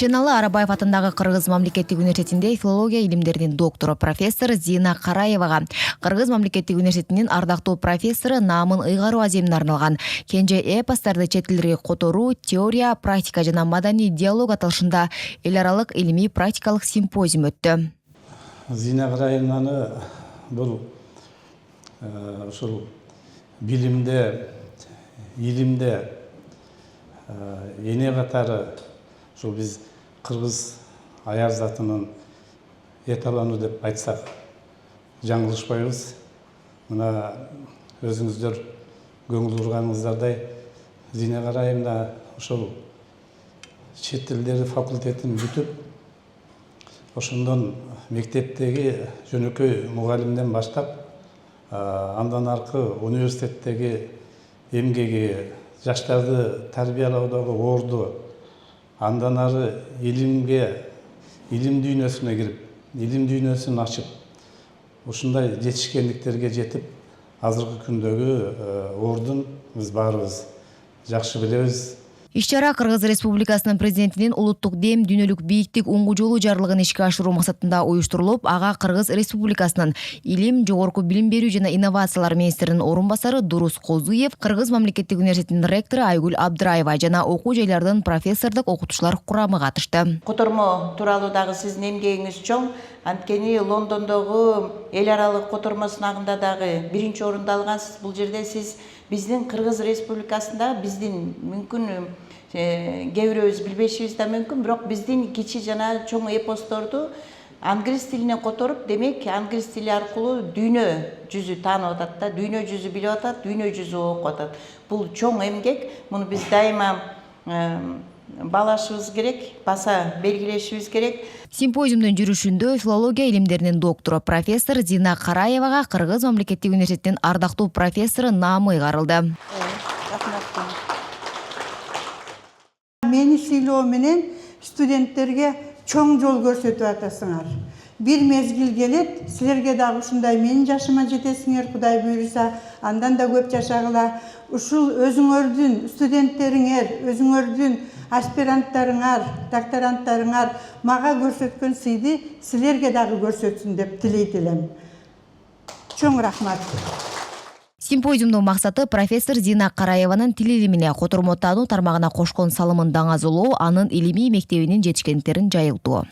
Дүйшеналы Арабаев атындагы Кыргыз мамлекеттик университетинде филология илимдеринин доктору профессор Зина Караевага Кыргыз мамлекеттик университетинин ардактуу профессору Наамын Ыйгаруу аземине арналган кенже эпостарды чет тилдерге которуу, теория, практика жана маданий диалог аталышында эл аралык илимий практикалык симпозиум өттү. Зина Караевнаны бул ушул билимде, илимде эне катары ушул биз кыргыз аяр затынын эталону деп айтсак жаңылышпайбыз. Мына өзүңүздөр көңүл бурганыңыздардай Зина Караевна ошол чет тилдери факультетин бүтүп, ошондон мектептеги жөнөкөй мугалимден баштап, андан аркы университеттеги эмгеги, жаштарды тарбиялоодогу орду, андан ары илим дүйнөсүнө кирип, илим дүйнөсүн ачып, ушундай жетишкендиктерге жетип, азыркы күндөгү ордун биз баарыбыз жакшы билебиз. Иш-чара Кыргыз Республикасынын президентинин улуттук дем дүйнөлүк бийиктик оңгу жолу жарлыгын ишке ашыруу максатында уюштурулуп, ага Кыргыз Республикасынын илим, жогорку билим берүү жана инновациялар министринин орун басары Дурус Козуев, Кыргыз мамлекеттик университетинин ректору Айгүл Абдыраева жана окуу жайлардын профессордук окутуучулар курамы катышты. Котормо тууралуу дагы сиздин эмгегиңиз чоң. Анткени Лондондогу эл аралык котормо сынагында дагы биринчи орунду алгансыз. Бул жерде сиз биздин Кыргыз Республикасында биздин мүмкүн кээ бирөөбүз билбешибиз да мүмкүн, бирок биздин кичи жана чоң эпосторду англис тилине которуп, демек англис тили аркылуу дүйнө жүзү таанып атат да, дүйнө жүзү билип атат, дүйнө жүзү окуп атат. Бул чоң эмгек, муну биз дайыма баалашыбыз керек, баса белгилешибиз керек. Симпозиумдун жүрүшүндө филология илимдеринин доктору профессор Зина Караевага Кыргыз мамлекеттик университетинин ардактуу профессору Наамы ыйгарылды. Мени сыйлоо менен студенттерге чоң жол көрсөтүп атасыңар. Бир мезгил келет, силерге дагы ушундай менин жашыма жетесиңер, Кудай буйруса, андан да көп жашагыла. Ушул өзүңөрдүн студенттериңер, өзүңөрдүн аспиранттарыңар, докторанттарыңар мага көрсөткөн сыйды силерге дагы көрсөтсүн деп тилейт элем. Чоң рахмат. Симпозиумдун максаты профессор Зина Караеванын тил илимине котормо таануу тармагына кошкон салымын даңазалоо, анын илимий мектебинин жетишкендиктерин жайылтуу.